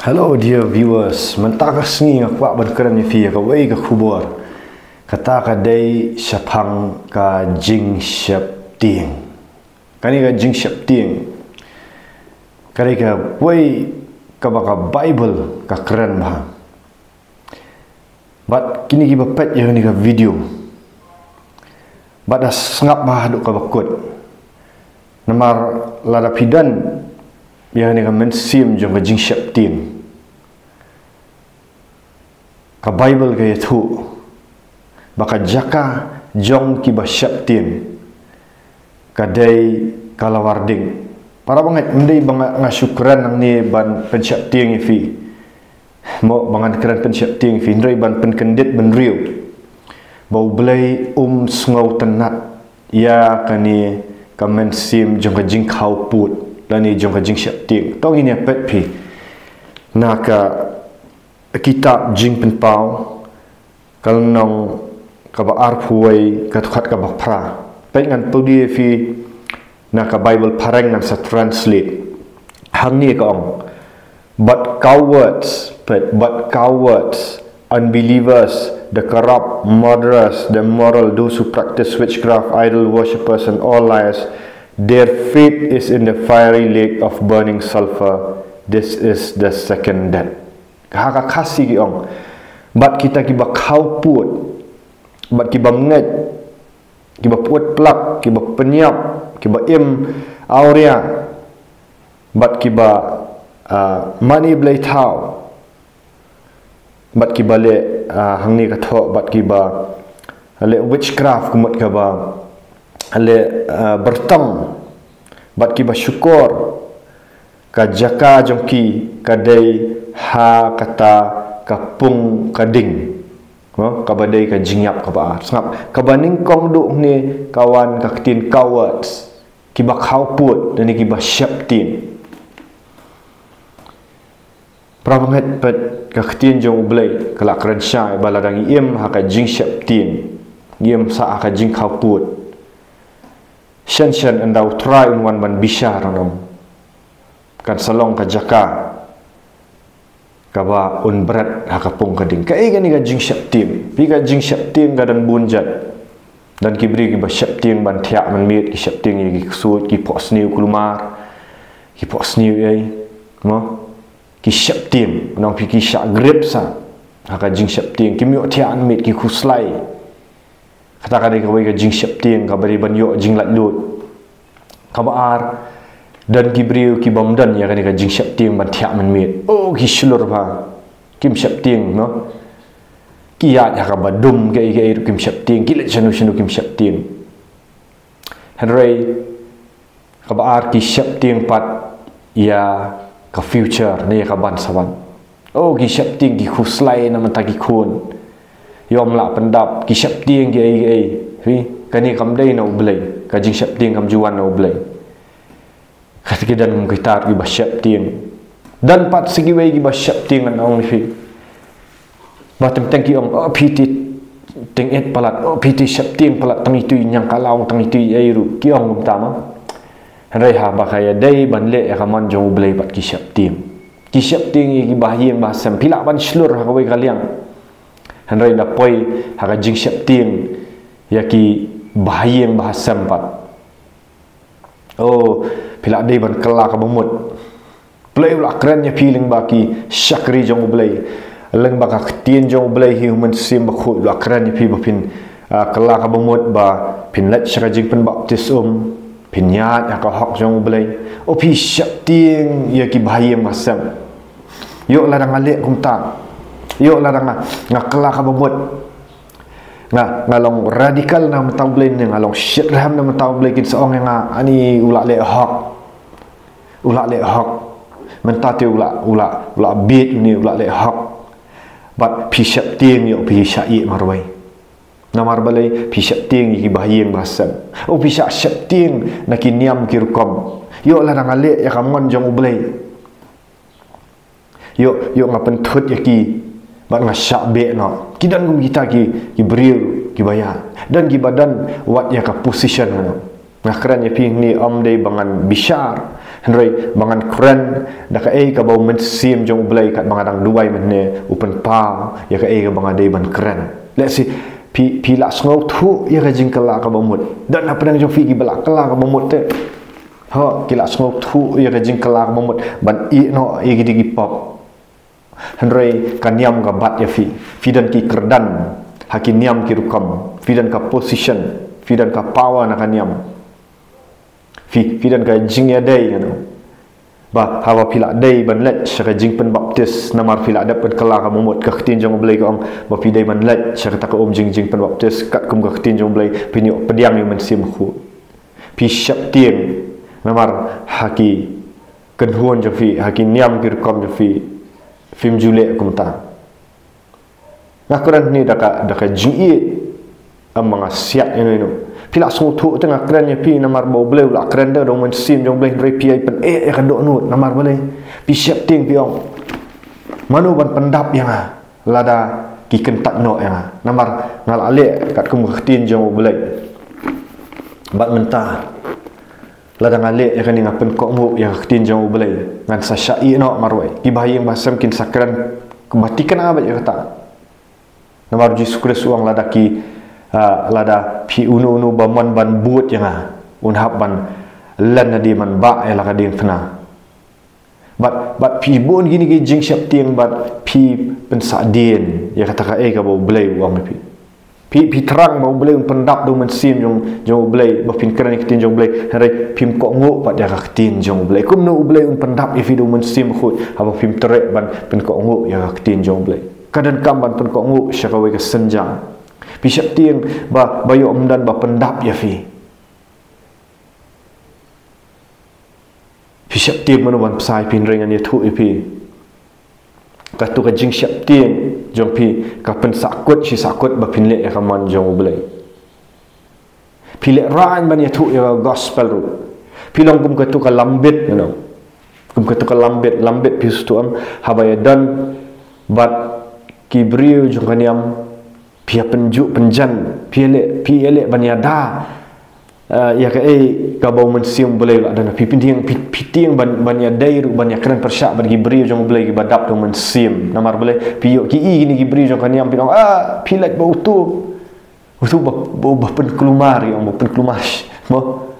Hello dear viewers, mentakas ni aku buat berkeran ni fi ka wei ka khubor. Kata ka dei syapang ka jing syap ting. Kani ka jing syap ting. Kani ka wei ka baka Bible ka keren bah. Bat kini ki bapet ya ni ka video. Bat dah sengap bah duk ka bakut. Namar lada pidan ya ni ka mensim jong ka jing syap ting. Ka Bible kaya tu baka jaka jong ki ba syap ting kadai kalawarding para banget mendai banga ngasyukran nang ni ban pensyap ting fi mo bangan keran pensyap ting fi ndai ban penkendit benriu bau belai sngau tenat ya kani kamen sim jong ka jing khau put lani jong ka jing syap ting tong ini pet pi naka kitab jing penpau kalau nong kaba arpuai katkat kaba pra pengan pudi fi na ka Bible pareng nan sa translate hang ni ka ong but cowards unbelievers, the corrupt, murderers, the immoral, those who practice witchcraft, idol worshippers and all liars, their fate is in the fiery lake of burning sulfur. This is the second death. Haka kasih ki ong bat kita ki ba khau put bat ki ba nget ki ba puat plak ki ba penyap ki ba im aurea bat ki ba money blai thau bat ki ba le hang ni ka tho bat ki ba le witchcraft kumut ka ba le bertang bat ki ba syukur ka jaka jongki kadai ha kata kapung kading kabadai ka jingyap ka ba sangap kabaning kong duk ni kawan ka tin cowards kiba khau put dan kiba syap tin prabanget pet ka tin jong blai kala kran syai baladang iem ha ka jing syap tin iem sa ka jing khau put shen andau try wan ban bishar nom kan salong ka jaka kaba berat hakapung kading kai gani ka jing syap tim pi ka jing syap tim gadan bunjat dan kibri ki ba syap tim ban thiak man mit ki syap tim ki sut ki pos niu kulumar ki pos niu ai mo ki syap tim nang pi ki syak grip sa ka jing syap tim ki miok thiak mit ki khuslai kata ka ka wei ka jing syap tim ka bari ban yo jing lat lut ka ba dan kibriu ki bomdan ya kan ka jing syap ting ban thiak man mit ki shlur ba kim syap ting no ki ya ka ba dum ke kim syap ting ki le chanu kim syap ting henry ka ba ki syap ting pat ya ka future ni ka ban sawan ki syap ting ki khuslai na man ta ki khun yom la pendap ki syap ting ki fi kani kam dei na ublai ka jing syap ting kam juan na ublai ketika dan kita ki ba syap ting dan pat segi wei ki ba syap ting an ong fi batem tengki ong piti ting et palat piti syap ting palat tang itu nyang kalau tang itu airu ki ong utama rai ha ba kaya dai ban le ka man jong blai pat ki syap ting ki ba hieng ba sam pila ban slur ha wei kaliang rai da poi ha ka jing syap ting ya ki ba hieng ba sam pat pila dei ban kala ka bamut play ula krennya feeling baki syakri jong blai leng baka tien jong blai hi human sim ba khu ula krennya pi bapin kala ka bamut ba pin let syaka jing pen baptism pin yat ka hok jong blai pi syak tieng ya ki bahayem masam yo ladang alek kumta yo ladang ngakala ka bamut ngalong radikal na matau blai ngalong syirham na matau blai kin seong yang ani ula le hok mentati ula bit ni ula le hok bat pi syap ting yo pi syai marwai namar balai pi syap ting ki bahayeng basam pi syap ting na kiniam ki rukom yo la nang ale ya kamon jong ublai yo ngapentut ya ki bat ngasyak be no kidan kita ki bril ki bayar dan ki badan wat ya ka position no ngakran ya pi ni dei bangan bishar henry bangan kren da ka ka bau mensim jong blai kat bangadang duai menne upen pa ya ka ka bangan dei ban kren le si pi la ngau thu ya ka jing kala ka bomut dan apa nang jong fi gi bala kala ka bomut te ha kila ngau thu ya ka jing kala ka bomut ban i no i gi pop henry kaniam ka bat ya fi dan ki kerdan hakin niam ki rukam fi dan ka position fi dan ka power na kaniam fi dan ka jing ya dei kan ba hawa pila dei ban let syaka jing pen baptis namar pila dapat kala ka momot ka khtin jong blai ka ba pi dei ban let syaka ta ka jing pen baptis kat kum ka khtin jong blai pinyo pediang yang mensim khu pi syap tieng namar haki kenhuan jo fi haki niam kir kom jo fi film jule kum ta ngakuran ni da ka jing i amang siat ino pila sutu tengah kerennya pi namar bau bleu la keren dah dong mensim jong bleh rei pi ai pen ka dok nut namar boleh pi siap ting piong manu ban pendap yang lada ki kentak no yang namar ngal ale kat kum khtin jong bleh bat mentah lada ngale kan ning apen kok mu yang khtin jong bleh ngan sa syai no marwai ki bahayang basam kin sakran kebatikan abat ya kata namar ji sukres uang lada ki lada pi unu baman ban buat yang unhap ban len di man ba ya la kadin fna bat pi bon gini ki jing syap tiang bat pi pensadien ya kata ka ka bau blai wang pi terang bau blai pendap do mensim jong blai ba pin keren kitin jong blai hari pim kok nguk pat ya ka kitin jong blai kum no blai pendap if do mensim khut ha ba pim terek ban pin kok nguk ya ka kitin jong blai kadan kam ban pin kok nguk syakawe ka senjang Bishop tiang ba bayo omdan ba pendap ya fi. Bishop tiang manu ban pesai pin ringan ya thu ipi. Katu ka jing siap tiang jong pi ka pen sakut si sakut ba pin le ka man jong blai. Pilek ran ban ya thu ya gospel ru. Pilong kum katu ka lambit you know. Kum katu ka lambit pi stuam habaya dan bat kibriu jong kaniam pia penjuk penjan pi elek banyada ya ka ka bau mensium boleh la dan pi pinting ban ya dai ru ban ya keren persyak ban gibri jong boleh badap dong mensium namar boleh pi yo ki gini gibri jong kaniam pinong pi lek bau tu bau pen kelumar yang bau pen kelumas mo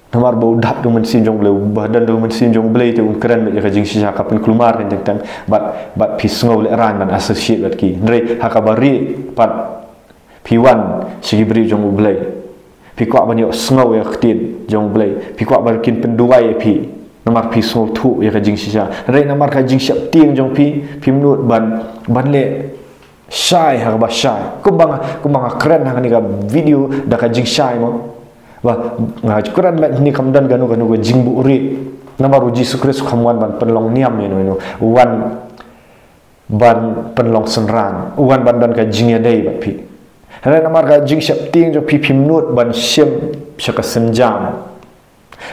namar bau dap dong mensium jong boleh badan dong mensium jong boleh tu keren ya ka jing sisa ka pen kelumar kan tang bat pi sngau le ran ban associate bat ki ndre hakabari pat piwan sigi beri jong blai pi kwa ban yo sngau ya khtin jong blai pi kwa ban kin penduai pi namar pi sngau thu ya ka jing sisa ndre namar ka jing syap ting jong pi menut ban le syai ha ba syai kumbang keren ha ni ka video da ka jing syai mo ba ngajuran mat ni kamdan ganu go jing bu uri namar uji sukres khamwan ban penlong niam no wan ban penlong senran wan ban dan ka jing ya dei bat pi hana namar ka jing syap ting jo pi minut ban syem syaka senjam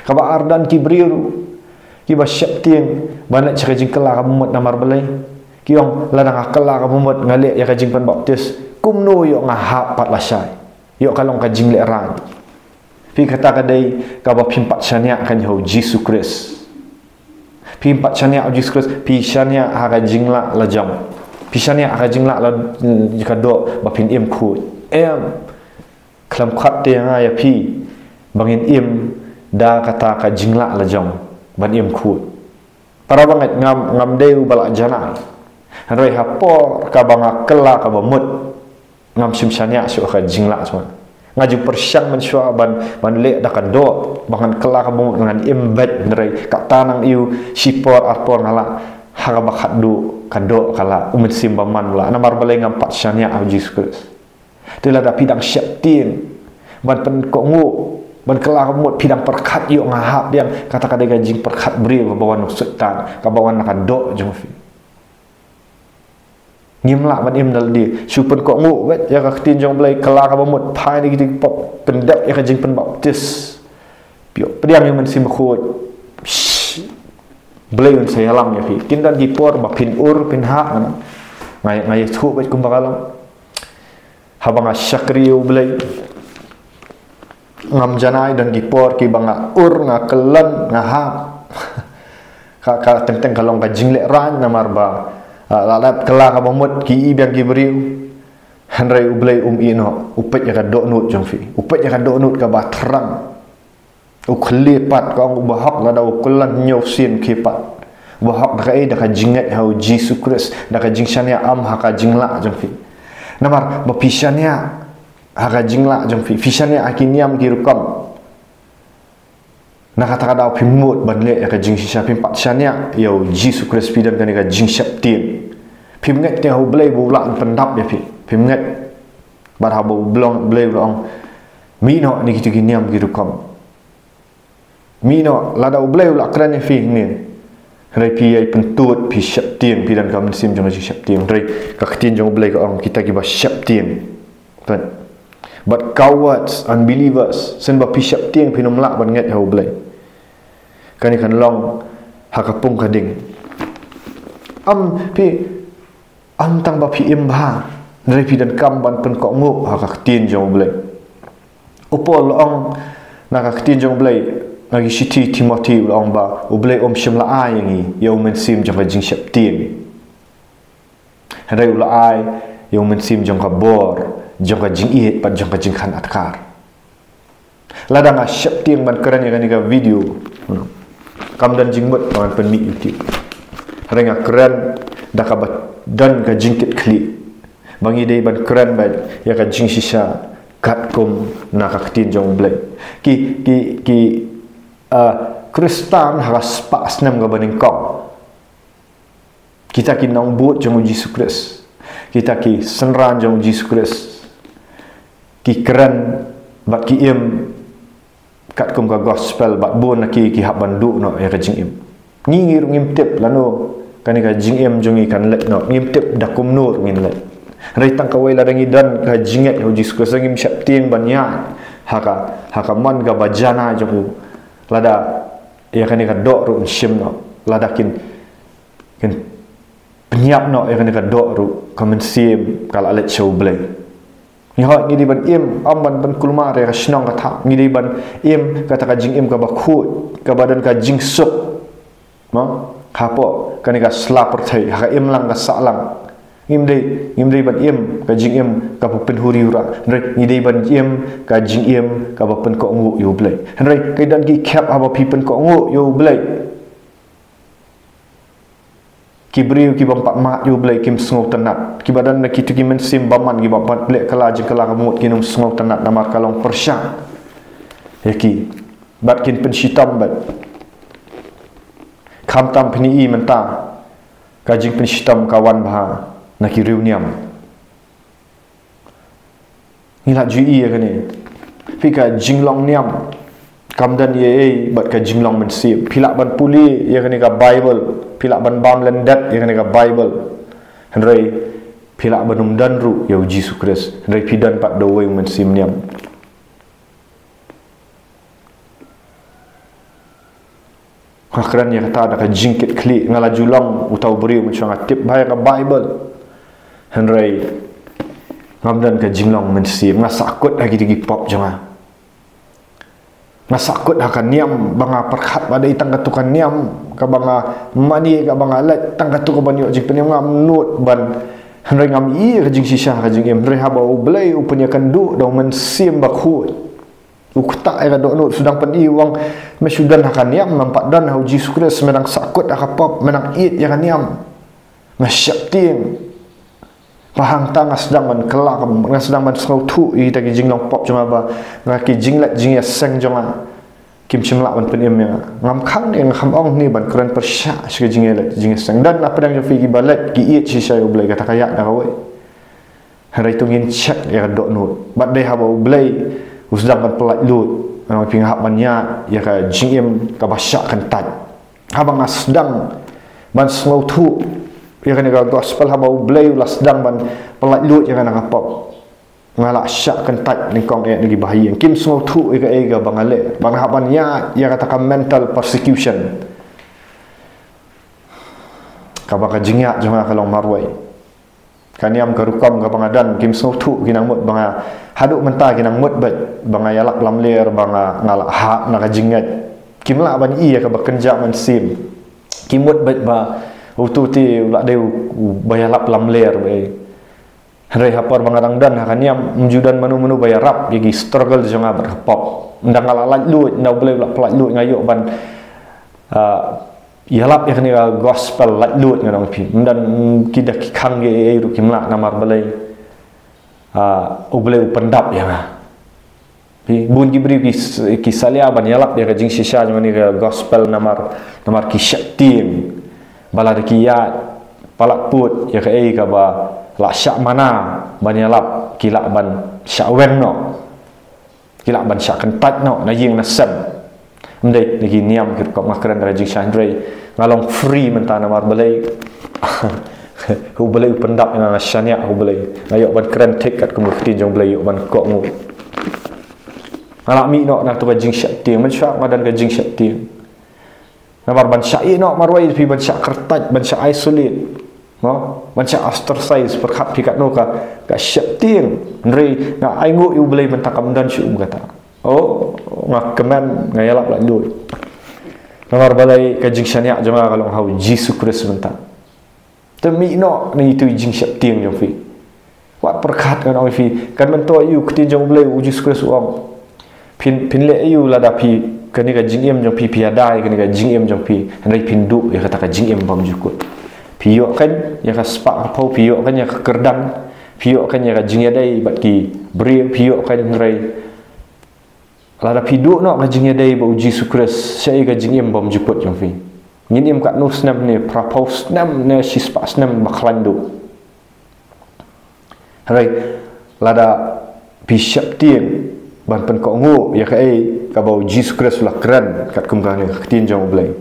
ka ba ardan ki briru ki ba syap ting ban la syaka jing kala ka mumut namar belai ki ong ladang akala ka mumut ngale ya ka jing pan baptis kumno yo ngahap pat la syai yo kalong ka jing le ran pi kata kadai ka ba pimpat syania kan ho Jesus Christ pimpat syania Jesus Christ pi syania ha ka jingla la jam pi syania ha ka jingla la jika do ba pin im khu klam khat te nga ya pi bangin im da kata ka jingla la jam ban im khu para banget ngam deu bala jana roi hapor ka banga kela ka ba mut ngam sim syania su ka jingla semua ngaju persyang mensua ban le da kado bangan kela ka bung dengan embed ndrei ka tanang iu sipor arpor ngala haga bakat du kado kala umit simbaman la namar balai ngam pat syania Jesus Christ tela da pidang syap tin ban pen ko ngu ban kela ka mut pidang perkat yu ngahap yang kata kada gajing perkat beri ka bawan setan ka bawan kado jong fi ngimla ban im dal di supen kok ngu wet ya ka tin jong blai kala ka bamut phai ni gitu pop pendap ya ka jing pen baptis pio pediam yang mensim khut blai un saya lam ya fi kin dan gipor ba pin ur pin ha ngai thu wet kum bakalam habang syakriu blai ngam janai dan gipor ki banga nga kelan nga hap ka teng kalong ka jinglek ran namar ba lalap kela ka bomot ki ibiang ki beriu hanrai ublei ino upet ya ka doknut jong fi upet ya ka doknut ka ba terang uklepat ka bahak la da ukulan nyow sin kipat bahak da ka da ka jinget hau Jesus Christ da ka jingshania am ha ka jingla jong fi namar ba pisania haka jingla jong fishannya akiniam kirukam nakata kada pimut banle ya ka jing shisha pim patshania yo Jesus Christ pidan kan ka jing syaptin pimnget te ho blai bulan pendap ya pimnget bar ha blong blai blong mino ni kitu kiniam kirukam mino lada blai ula kran ya fi ni rai pi ai pentut pi syaptin pidan kam sim jong syaptin rai ka ktin jong blai ka ong kita ki ba syaptin kan. But cowards, unbelievers, sen ba pisyap tiang pinumlak ban nget hau blai. Kani kan long hakapung kading. Tang ba pi imba dari pidan kam ban pen kok ngu hakak tin jong blai. Upol long nakak tin jong blai lagi siti Timothy long ba ublai shimla ai yangi yo men sim jong jing syap tiang. Hadai ula ai yo men sim jong ka bor jong ka jing iet pat jong ka jing khan atkar lada nga syap tiang ban keren ya kan video kam dan jing mut ban pen mi YouTube renga keren da ka dan ka jingkit kli bangi dei ban keren ban ya ka jing shisha kat kum na ka tin jong blai ki Kristan haras pas nam ga baning kong kita ki nong but jong Jesus Christ kita ki senran jong Jesus Christ ki keren bat ki im kat kum ka gospel bat bon ki hab bandu no ya ka jing im ngir ngim tip lano kan ka jing im jongi kan let no ngim tip da kum nur ngin let rai tang ka wai la dangi dan ka jinget ho Jesus Christ ngim syap tiang banyak haka man ga bajana jong lada ya kan ka dok ru shim no lada kin penyap no ya kan ka dok ru kamen sim kala let show blai ni hot ni di ban im amban ban kulma re snong ka tha ni di ban im kata ka jing im ka bakhut ka badan ka jing sup ma khapo kani ka slapper thai ha im lang ka salang im dei ban im ka jing im ka pen huri ura ni dei ban im ka jing im ka pen ko ngu yo blai rai kai dan ki khap aba pi pen ko ngu yo blai kibriu ki bampak mak yo blai kim sngau tenat ki badan na kitu ki men sim baman ki bapat blek kala je kala kamut ki num sngau tenat namar kalong persyak yaki bat kin pen shitam bat kham tam pni i menta ka jing pen shitam kawan bha na ki reuniam ni la ju i ya kani fika jinglong niam kamdan ye bat ka jinglong men sim pilak ban puli ya kani ka Bible pilak ban bam lendat ya kani ka Bible hendrai pilak banum dan ru ya Jesus Christ hendrai pidan pat do wei men sim niam akran ya kata ada ka jingkit kli ngala julang utau beriu macam tip bahaya ka Bible hendrai ngamdan ka jinglong men sim ngasakut lagi digi pop jangan nasakut akan niam banga perkhat pada itang katukan niam ka banga mani ka banga let tang katu ka banyo jing peniam ngam nut ban hendrai ngam i ka jing sisa ka jing em hendrai haba ublai upanya kan du dau men sim bakhut ukta ai ka do nut sedang pen i wang mesudan akan niam nampak dan hau Jesus Christ menang sakut aka pop menang it ya kan niam masyak tim pahang tanga sedang man kelak sedang man sengau tu i taki jinglong pop cuma ba ngaki jinglat jing ya seng jonga kim chimla ban penim ya ngam khang yang kham ong ni ban keren persya sege jingela jing seng dan apa dang jofi ki balet ki it si saya ublai kata kaya da we hari tungin chat ya dok nut bat dai haba ublai usdang ban pelat lut ngam ping hab banyak ya ka jingim ka basyak kan tat haba ngasdang ban sengau tu ya kan ga gospel haba ublai ulas sedang ban pelat lut ya kan ngapop ngalak syak kentat ni kong lagi bahaya kim semua tu ega bangale bang haban ya katakan mental persecution kabaka jingya jangan kalau marwai kaniam karukam ka bangadan kim semua tu kinamut banga haduk mentah kinang mut bet bang ayalak lam ler bang ngalak hak nak jingat kimla ban iya ka bekerja man sim kimut bet ba utu ti ulak deu bayalap lam ler be hari hapar bang arang dan hakaniam menjudan manu-manu bayarap gigi struggle jonga berhapop ndang ngalak lut ndang boleh ulak pelak lut ngayuk ban yalap yakni gospel lat lut ngadong pi dan kita kang ge ru kimla namar balai boleh pendap ya pi bun gibri ki salia ban yalap dia jing shisha jmani gospel namar ki syaktim bala dekiyat palak put ya ke ka ba la syak mana ban yalap kilak ban syakwen no kilak ban syak kentat no na ying na sem ndai lagi niam kir kok makaran rajing shandrai ngalong free mentana mar balai hu balai pendap dengan syania hu balai ayok ban keren tiket ke mufti jong balai yok ban kok mu alak mi nok nak tu jing syak tiang man syak madan ke jing syak tiang namar ban syak nok marwai pi ban syak kertaj ban syak isolate no ban syak ostracize perkat pi kat no ka syak tiang ndai na aingu yu balai mentakam dan syu kata oh ngak keman ngayalap lak lut namar balai ka jing syania jama kalong hau Jesus Christ mentang temi no ni tu jing syap tiang jong fi wat perkat kan oi fi kan mento yu ktin jong balai Jesus Christ ong pin le yu lada pi kani ka jing em jong pi piadai kani ka jing em jong pi handai pindu ya kata ka jing em bam jukut piyo kan ya ka spak pau piyo kan ya ka kerdang piyo kan ya ka jing yadai bat ki bri piyo kan rai lada pidu no kajingnya dai ba uji sukres sai kajingnya bom juput jong fi ngin em kat no snam ne propose snam ne sispa snam baklandu hai lada bishop tien ban pen ko ngo ya ka ka ba uji sukres la kran kat kum ka ne tin jong blai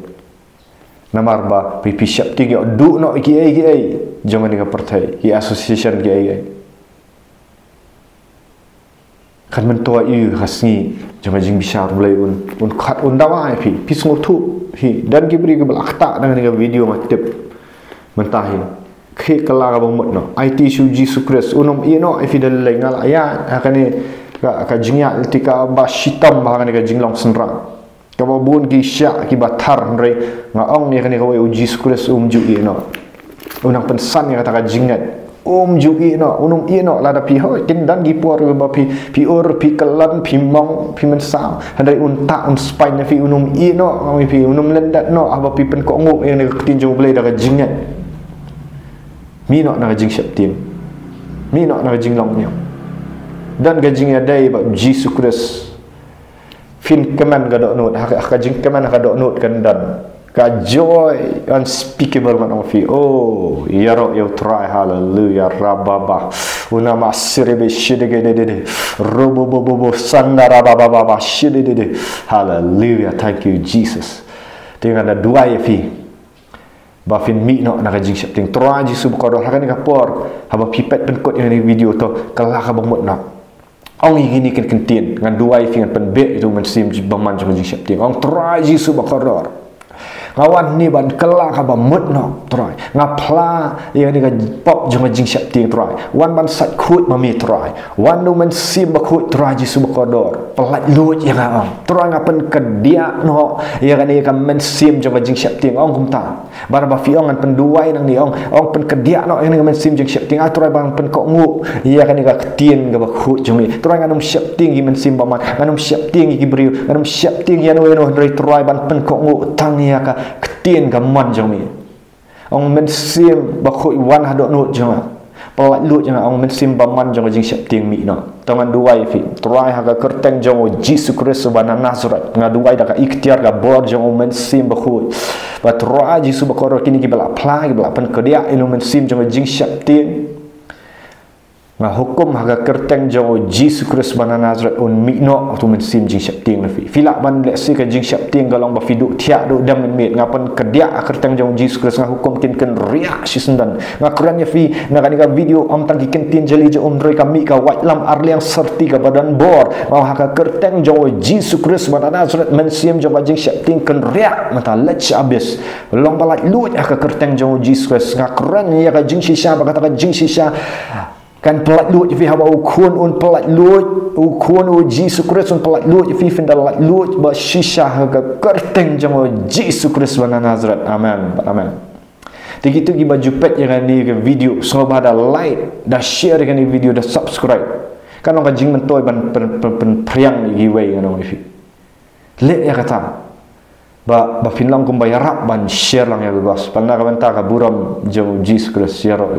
namar ba bishop tien du no ki ai jong ne ka partai ki association ki ai kan mentua yu khasni jama jing bisar bulai un khat un dawa pi pisngo tu hi dan gibri ke belakta dengan video matip mentahin ke kala ka bomot no IT suji sukres unom ino ifi dal lengal ayat akane ka jingya tika bashitam bahkan ka jinglong senra ka bun ki sya ki batar re ngaong ni kane ka uji sukres ju ino unang pensan yang kata ka jingat jugi no unum ino lada pi ho tin dan gipor ba pi or pi kelan pi mong pi mensam handai unta un spine fi unum ino pi unum lendat no aba pi pen ko ngo yang ne tinju boleh daga jingat mi no na jing syap tim mi no na jing long nyo dan gajing adai ba Jesus Christ fin keman ga dok not ha jing keman ka dok not kan dan ka joy unspeakable man of you oh yaro you try hallelujah rababa una masirebe shidege de robo bobo sandara baba shidege hallelujah thank you Jesus dengan ada dua ya fi ba fin mi no na jing syap ting try Jesus ko ha kan ka por haba pipet pen kot ini video to kala ka bamut na ong ini kan kentin dengan dua ya fi ngan pen be itu mensim baman jing syap ting ong try Jesus ko ngawan ni ban kela ka ba mut no try ngapla yang ni ka pop jong jing syap ting try wan ban sat khut mami try wan nu men sim ba khut try ji su kodor pelat lut yang ang try ngapen kedia no yang ni ka men sim jong jing syap ting ong kumta bar ba fi ong pen duai nang ni ong pen kedia no yang ni men sim jing syap ting try bang pen kok ngu yang ni ka ketien ka ba khut jong ni try nganum syap ting gi men sim ba man nganum syap ting gi briu nganum syap ting yan we no try ban pen kok ngu tang ya ka ketien gaman jong mi ong men sim ba khoi wan hadok nut jong pelat lut jong ong men sim baman jong jing syap ting mi no tangan duai fi try ha ka kerteng jong Jesus Christ bana Nazareth ngaduai da ka ikhtiar ka bor jong men sim ba khoi ba try Jesus ba kor kini ki bala apply ki bala pen kedia ilo men sim jong jing syap ting nga hukum haga kerteng jong Jesus Christ bana Nazareth un mikno tu men sim jing syap ting fi filak ban lek si ka jing syap ting galong ba fiduk tiak do dam mit ngapan kedia kerteng jong Jesus Christ nga hukum kin ken riak si sendan nga kurangnya fi na ka video om tang ki kentin jeli je roi kami ka wat lam arliang serti ka badan bor mau haga kerteng jong Jesus Christ bana Nazareth men sim jong jing syap ting ken riak mata lech abis long balat lut haga kerteng jong Jesus Christ nga kurangnya ka jing shisha ba kata ka jing shisha kan pelat lut fi hawa ukun un pelat lut ukun u Jesus Kristus un pelat lut fi findalat lut ba shisha ga kerteng jang Jesus Kristus wa Nazaret. Amen. Amen. Begitu gi baju pet yang ni ke video soba dah like dah share kan ni video dah subscribe kan orang jing mentoi ban priang gi way kan orang fi le ya kata ba finlang kum bayarap ban share lang ya bos palna ka banta ka buram jang Jesus Kristus ya ro